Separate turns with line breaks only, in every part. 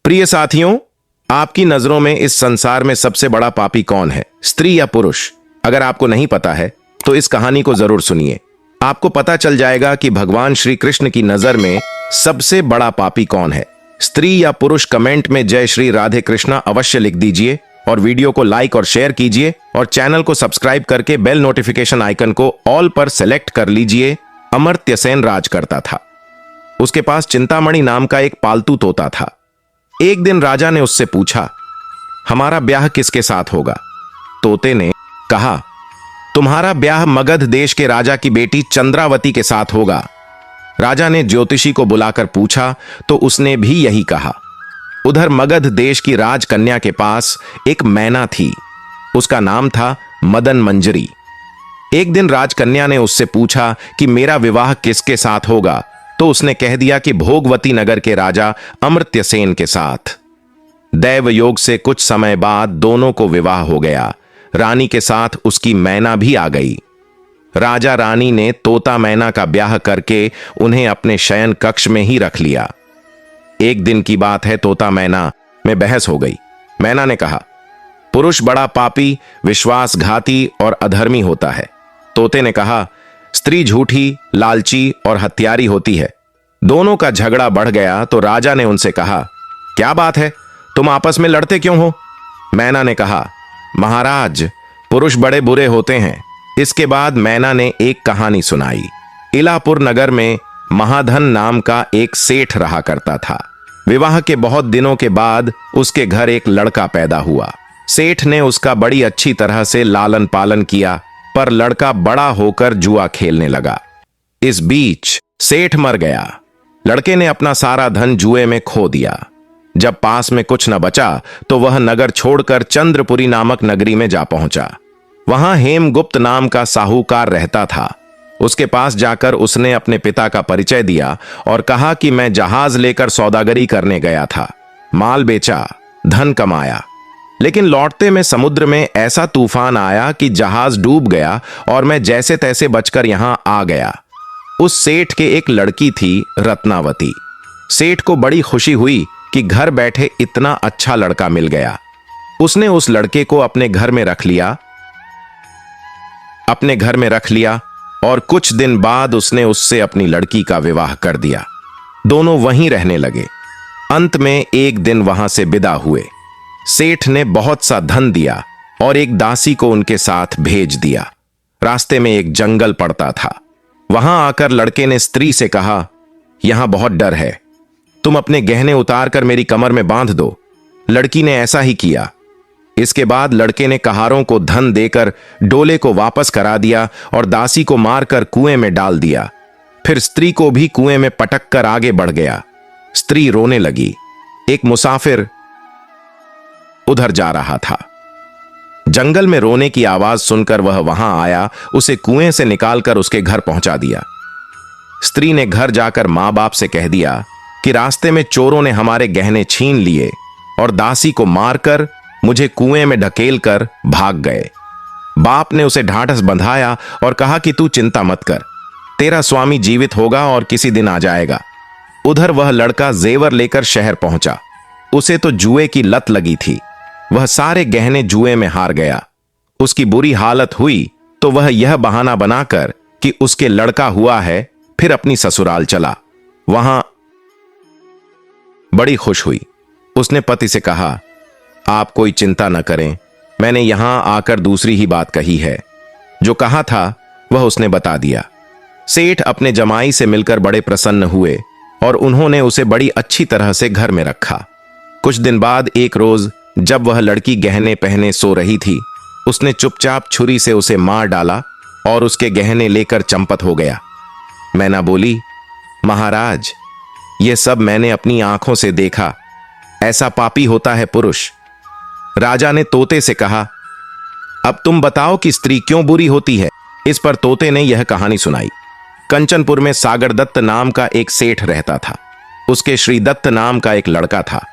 प्रिय साथियों, आपकी नजरों में इस संसार में सबसे बड़ा पापी कौन है, स्त्री या पुरुष? अगर आपको नहीं पता है तो इस कहानी को जरूर सुनिए। आपको पता चल जाएगा कि भगवान श्री कृष्ण की नजर में सबसे बड़ा पापी कौन है। स्त्री या पुरुष कमेंट में जय श्री राधे कृष्णा अवश्य लिख दीजिए और वीडियो को लाइक और शेयर कीजिए और चैनल को सब्सक्राइब करके बेल नोटिफिकेशन आइकन को ऑल पर सेलेक्ट कर लीजिए। अमर्त्य सेन राज करता था। उसके पास चिंतामणि नाम का एक पालतू तोता था। एक दिन राजा ने उससे पूछा, हमारा ब्याह किसके साथ होगा? तोते ने कहा, तुम्हारा ब्याह मगध देश के राजा की बेटी चंद्रावती के साथ होगा। राजा ने ज्योतिषी को बुलाकर पूछा तो उसने भी यही कहा। उधर मगध देश की राजकन्या के पास एक मैना थी। उसका नाम था मदन मंजरी। एक दिन राजकन्या ने उससे पूछा कि मेरा विवाह किसके साथ होगा, तो उसने कह दिया कि भोगवती नगर के राजा अमर्त्य सेन के साथ। दैव योग से कुछ समय बाद दोनों को विवाह हो गया। रानी के साथ उसकी मैना भी आ गई। राजा रानी ने तोता मैना का ब्याह करके उन्हें अपने शयन कक्ष में ही रख लिया। एक दिन की बात है, तोता मैना में बहस हो गई। मैना ने कहा, पुरुष बड़ा पापी, विश्वासघाती और अधर्मी होता है। तोते ने कहा, स्त्री झूठी, लालची और हत्यारी होती है। दोनों का झगड़ा बढ़ गया तो राजा ने उनसे कहा, क्या बात है, तुम आपस में लड़ते क्यों हो? मैना ने कहा, महाराज, पुरुष बड़े बुरे होते हैं। इसके बाद मैना ने एक कहानी सुनाई। इलापुर नगर में महाधन नाम का एक सेठ रहा करता था। विवाह के बहुत दिनों के बाद उसके घर एक लड़का पैदा हुआ। सेठ ने उसका बड़ी अच्छी तरह से लालन पालन किया, पर लड़का बड़ा होकर जुआ खेलने लगा। इस बीच सेठ मर गया। लड़के ने अपना सारा धन जुए में खो दिया। जब पास में कुछ न बचा तो वह नगर छोड़कर चंद्रपुरी नामक नगरी में जा पहुंचा। वहां हेमगुप्त नाम का साहूकार रहता था। उसके पास जाकर उसने अपने पिता का परिचय दिया और कहा कि मैं जहाज लेकर सौदागरी करने गया था, माल बेचा, धन कमाया, लेकिन लौटते में समुद्र में ऐसा तूफान आया कि जहाज डूब गया और मैं जैसे तैसे बचकर यहां आ गया। उस सेठ के एक लड़की थी, रत्नावती। सेठ को बड़ी खुशी हुई कि घर बैठे इतना अच्छा लड़का मिल गया। उसने उस लड़के को अपने घर में रख लिया और कुछ दिन बाद उसने उससे अपनी लड़की का विवाह कर दिया। दोनों वहीं रहने लगे। अंत में एक दिन वहां से विदा हुए। सेठ ने बहुत सा धन दिया और एक दासी को उनके साथ भेज दिया। रास्ते में एक जंगल पड़ता था। वहां आकर लड़के ने स्त्री से कहा, यहां बहुत डर है, तुम अपने गहने उतार कर मेरी कमर में बांध दो। लड़की ने ऐसा ही किया। इसके बाद लड़के ने कहारों को धन देकर डोले को वापस करा दिया और दासी को मारकर कुएं में डाल दिया। फिर स्त्री को भी कुएं में पटक कर आगे बढ़ गया। स्त्री रोने लगी। एक मुसाफिर उधर जा रहा था। जंगल में रोने की आवाज सुनकर वह वहां आया, उसे कुएं से निकालकर उसके घर पहुंचा दिया। स्त्री ने घर जाकर मां बाप से कह दिया कि रास्ते में चोरों ने हमारे गहने छीन लिए और दासी को मारकर मुझे कुएं में ढकेल कर भाग गए। बाप ने उसे ढांढस बंधाया और कहा कि तू चिंता मत कर, तेरा स्वामी जीवित होगा और किसी दिन आ जाएगा। उधर वह लड़का जेवर लेकर शहर पहुंचा। उसे तो जुए की लत लगी थी। वह सारे गहने जुए में हार गया। उसकी बुरी हालत हुई तो वह यह बहाना बनाकर कि उसके लड़का हुआ है, फिर अपनी ससुराल चला। वहां बड़ी खुश हुई। उसने पति से कहा, आप कोई चिंता न करें, मैंने यहां आकर दूसरी ही बात कही है। जो कहा था वह उसने बता दिया। सेठ अपने जमाई से मिलकर बड़े प्रसन्न हुए और उन्होंने उसे बड़ी अच्छी तरह से घर में रखा। कुछ दिन बाद एक रोज जब वह लड़की गहने पहने सो रही थी, उसने चुपचाप छुरी से उसे मार डाला और उसके गहने लेकर चंपत हो गया। मैना बोली, महाराज, यह सब मैंने अपनी आंखों से देखा। ऐसा पापी होता है पुरुष। राजा ने तोते से कहा, अब तुम बताओ कि स्त्री क्यों बुरी होती है? इस पर तोते ने यह कहानी सुनाई। कंचनपुर में सागर दत्त नाम का एक सेठ रहता था। उसके श्री दत्त नाम का एक लड़का था।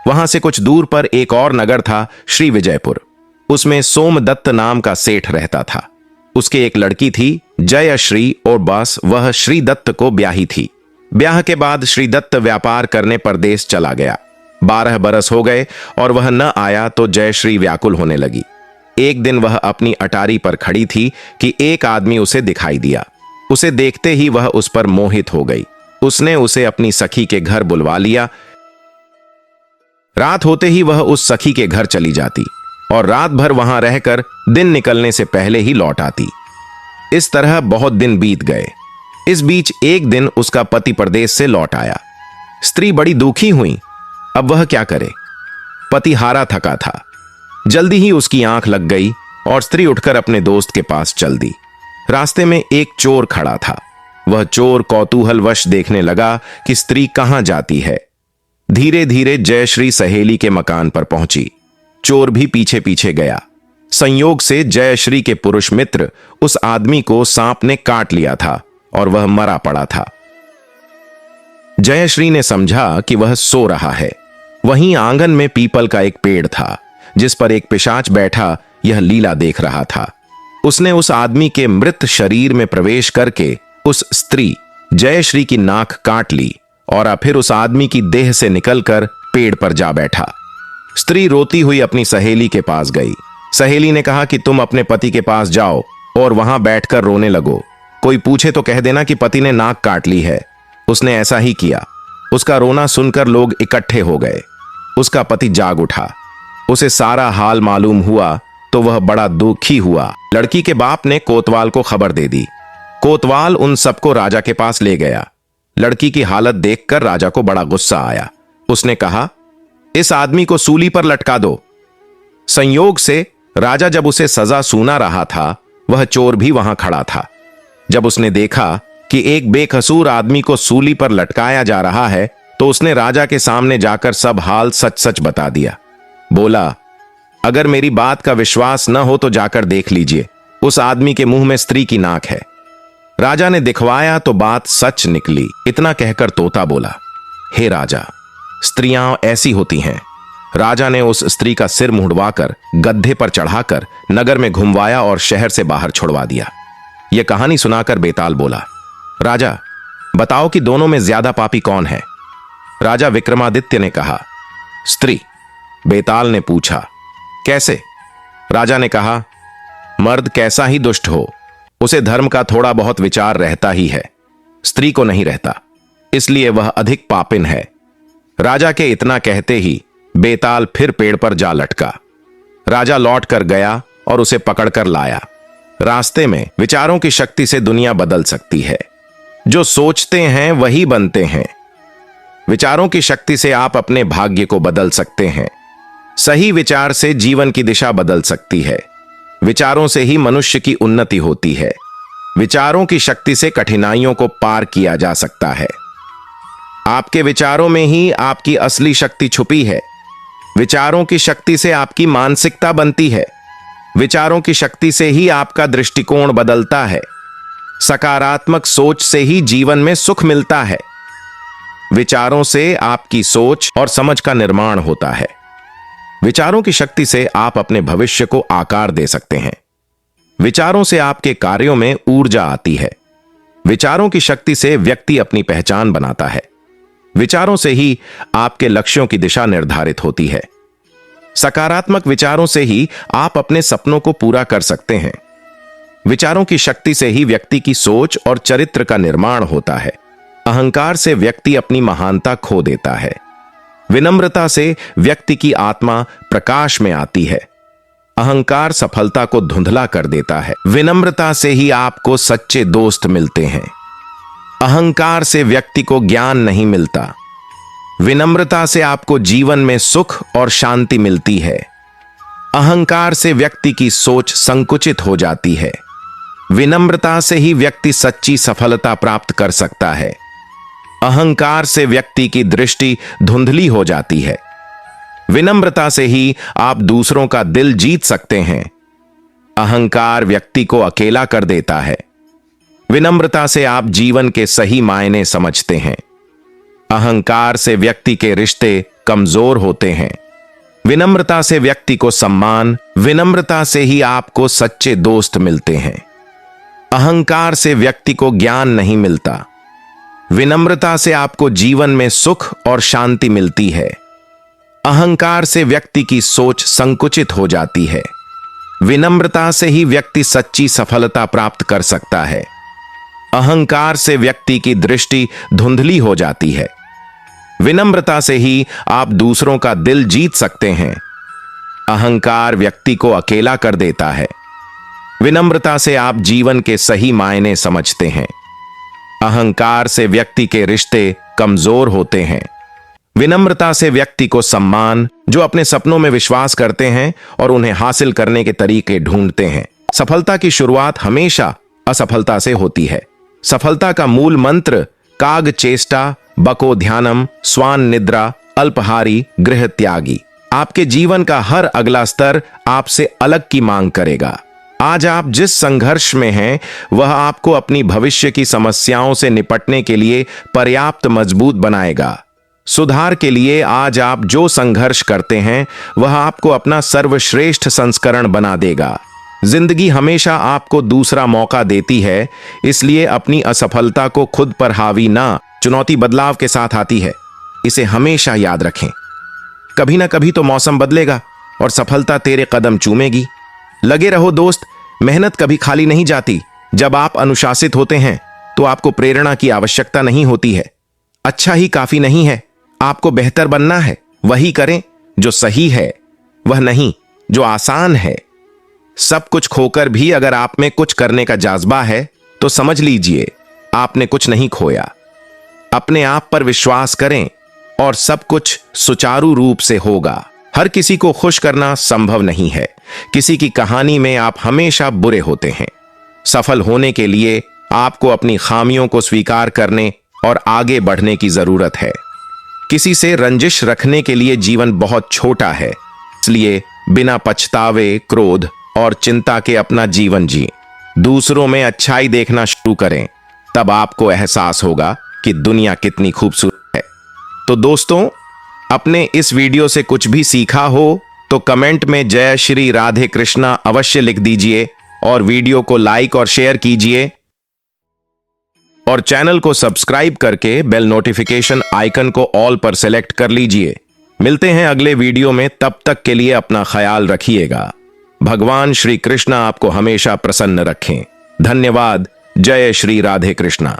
वहां से कुछ दूर पर एक और नगर था, श्री विजयपुर। उसमें सोमदत्त नाम का सेठ रहता था। उसके एक लड़की थी, जयश्री, और बस वह श्री दत्त को ब्याही थी। ब्याह के बाद श्री दत्त व्यापार करने परदेश चला गया। 12 बरस हो गए और वह न आया तो जयश्री व्याकुल होने लगी। एक दिन वह अपनी अटारी पर खड़ी थी कि एक आदमी उसे दिखाई दिया। उसे देखते ही वह उस पर मोहित हो गई। उसने उसे अपनी सखी के घर बुलवा लिया। रात होते ही वह उस सखी के घर चली जाती और रात भर वहां रहकर दिन निकलने से पहले ही लौट आती। इस तरह बहुत दिन बीत गए। इस बीच एक दिन उसका पति परदेश से लौट आया। स्त्री बड़ी दुखी हुई। अब वह क्या करे? पति हारा थका था। जल्दी ही उसकी आंख लग गई और स्त्री उठकर अपने दोस्त के पास चल दी। रास्ते में एक चोर खड़ा था। वह चोर कौतूहलवश देखने लगा कि स्त्री कहां जाती है। धीरे धीरे जयश्री सहेली के मकान पर पहुंची। चोर भी पीछे पीछे गया। संयोग से जयश्री के पुरुष मित्र उस आदमी को सांप ने काट लिया था और वह मरा पड़ा था। जयश्री ने समझा कि वह सो रहा है। वहीं आंगन में पीपल का एक पेड़ था जिस पर एक पिशाच बैठा यह लीला देख रहा था। उसने उस आदमी के मृत शरीर में प्रवेश करके उस स्त्री जयश्री की नाक काट ली और फिर उस आदमी की देह से निकलकर पेड़ पर जा बैठा। स्त्री रोती हुई अपनी सहेली के पास गई। सहेली ने कहा कि तुम अपने पति के पास जाओ और वहां बैठकर रोने लगो। कोई पूछे तो कह देना कि पति ने नाक काट ली है। उसने ऐसा ही किया। उसका रोना सुनकर लोग इकट्ठे हो गए। उसका पति जाग उठा। उसे सारा हाल मालूम हुआ तो वह बड़ा दुखी हुआ। लड़की के बाप ने कोतवाल को खबर दे दी। कोतवाल उन सबको राजा के पास ले गया। लड़की की हालत देखकर राजा को बड़ा गुस्सा आया। उसने कहा, इस आदमी को सूली पर लटका दो। संयोग से राजा जब उसे सजा सुना रहा था वह चोर भी वहां खड़ा था। जब उसने देखा कि एक बेकसूर आदमी को सूली पर लटकाया जा रहा है तो उसने राजा के सामने जाकर सब हाल सच सच बता दिया। बोला, अगर मेरी बात का विश्वास न हो तो जाकर देख लीजिए, उस आदमी के मुंह में स्त्री की नाक है। राजा ने दिखवाया तो बात सच निकली। इतना कहकर तोता बोला, हे राजा, स्त्रियां ऐसी होती हैं। राजा ने उस स्त्री का सिर मुड़वाकर गड्ढे पर चढ़ाकर नगर में घुमवाया और शहर से बाहर छुड़वा दिया। यह कहानी सुनाकर बेताल बोला, राजा बताओ कि दोनों में ज्यादा पापी कौन है? राजा विक्रमादित्य ने कहा, स्त्री। बेताल ने पूछा, कैसे? राजा ने कहा, मर्द कैसा ही दुष्ट हो, उसे धर्म का थोड़ा बहुत विचार रहता ही है, स्त्री को नहीं रहता, इसलिए वह अधिक पापिन है। राजा के इतना कहते ही बेताल फिर पेड़ पर जा लटका। राजा लौट कर गया और उसे पकड़कर लाया। रास्ते में विचारों की शक्ति से दुनिया बदल सकती है। जो सोचते हैं वही बनते हैं। विचारों की शक्ति से आप अपने भाग्य को बदल सकते हैं। सही विचार से जीवन की दिशा बदल सकती है। विचारों से ही मनुष्य की उन्नति होती है। विचारों की शक्ति से कठिनाइयों को पार किया जा सकता है। आपके विचारों में ही आपकी असली शक्ति छुपी है। विचारों की शक्ति से आपकी मानसिकता बनती है। विचारों की शक्ति से ही आपका दृष्टिकोण बदलता है। सकारात्मक सोच से ही जीवन में सुख मिलता है। विचारों से आपकी सोच और समझ का निर्माण होता है। विचारों की शक्ति से आप अपने भविष्य को आकार दे सकते हैं। विचारों से आपके कार्यों में ऊर्जा आती है। विचारों की शक्ति से व्यक्ति अपनी पहचान बनाता है। विचारों से ही आपके लक्ष्यों की दिशा निर्धारित होती है। सकारात्मक विचारों से ही आप अपने सपनों को पूरा कर सकते हैं। विचारों की शक्ति से ही व्यक्ति की सोच और चरित्र का निर्माण होता है। अहंकार से व्यक्ति अपनी महानता खो देता है। विनम्रता से व्यक्ति की आत्मा प्रकाश में आती है। अहंकार सफलता को धुंधला कर देता है। विनम्रता से ही आपको सच्चे दोस्त मिलते हैं। अहंकार से व्यक्ति को ज्ञान नहीं मिलता। विनम्रता से आपको जीवन में सुख और शांति मिलती है। अहंकार से व्यक्ति की सोच संकुचित हो जाती है। विनम्रता से ही व्यक्ति सच्ची सफलता प्राप्त कर सकता है। अहंकार से व्यक्ति की दृष्टि धुंधली हो जाती है। विनम्रता से ही आप दूसरों का दिल जीत सकते हैं। अहंकार व्यक्ति को अकेला कर देता है। विनम्रता से आप जीवन के सही मायने समझते हैं। अहंकार से व्यक्ति के रिश्ते कमजोर होते हैं। विनम्रता से व्यक्ति को सम्मान, विनम्रता से ही आपको सच्चे दोस्त मिलते हैं। अहंकार से व्यक्ति को ज्ञान नहीं मिलता। विनम्रता से आपको जीवन में सुख और शांति मिलती है। अहंकार से व्यक्ति की सोच संकुचित हो जाती है। विनम्रता से ही व्यक्ति सच्ची सफलता प्राप्त कर सकता है। अहंकार से व्यक्ति की दृष्टि धुंधली हो जाती है। विनम्रता से ही आप दूसरों का दिल जीत सकते हैं। अहंकार व्यक्ति को अकेला कर देता है। विनम्रता से आप जीवन के सही मायने समझते हैं। अहंकार से व्यक्ति के रिश्ते कमजोर होते हैं। विनम्रता से व्यक्ति को सम्मान, जो अपने सपनों में विश्वास करते हैं और उन्हें हासिल करने के तरीके ढूंढते हैं। सफलता की शुरुआत हमेशा असफलता से होती है। सफलता का मूल मंत्र काग चेष्टा, बको ध्यानम, स्वान निद्रा, अल्पहारी, गृह त्यागी। आपके जीवन का हर अगला स्तर आपसे अलग की मांग करेगा। आज आप जिस संघर्ष में हैं, वह आपको अपनी भविष्य की समस्याओं से निपटने के लिए पर्याप्त मजबूत बनाएगा। सुधार के लिए आज आप जो संघर्ष करते हैं, वह आपको अपना सर्वश्रेष्ठ संस्करण बना देगा। जिंदगी हमेशा आपको दूसरा मौका देती है, इसलिए अपनी असफलता को खुद पर हावी ना, चुनौती बदलाव के साथ आती है, इसे हमेशा याद रखें। कभी ना कभी तो मौसम बदलेगा और सफलता तेरे कदम चूमेगी। लगे रहो दोस्त, मेहनत कभी खाली नहीं जाती। जब आप अनुशासित होते हैं तो आपको प्रेरणा की आवश्यकता नहीं होती है। अच्छा ही काफी नहीं है, आपको बेहतर बनना है। वही करें जो सही है, वह नहीं जो आसान है। सब कुछ खोकर भी अगर आप में कुछ करने का जज्बा है तो समझ लीजिए आपने कुछ नहीं खोया। अपने आप पर विश्वास करें और सब कुछ सुचारू रूप से होगा। हर किसी को खुश करना संभव नहीं है। किसी की कहानी में आप हमेशा बुरे होते हैं। सफल होने के लिए आपको अपनी खामियों को स्वीकार करने और आगे बढ़ने की जरूरत है। किसी से रंजिश रखने के लिए जीवन बहुत छोटा है, इसलिए बिना पछतावे, क्रोध और चिंता के अपना जीवन जिएं। दूसरों में अच्छाई देखना शुरू करें, तब आपको एहसास होगा कि दुनिया कितनी खूबसूरत है। तो दोस्तों, अपने इस वीडियो से कुछ भी सीखा हो तो कमेंट में जय श्री राधे कृष्णा अवश्य लिख दीजिए और वीडियो को लाइक और शेयर कीजिए और चैनल को सब्सक्राइब करके बेल नोटिफिकेशन आइकन को ऑल पर सेलेक्ट कर लीजिए। मिलते हैं अगले वीडियो में, तब तक के लिए अपना ख्याल रखिएगा। भगवान श्री कृष्ण आपको हमेशा प्रसन्न रखें। धन्यवाद। जय श्री राधे कृष्णा।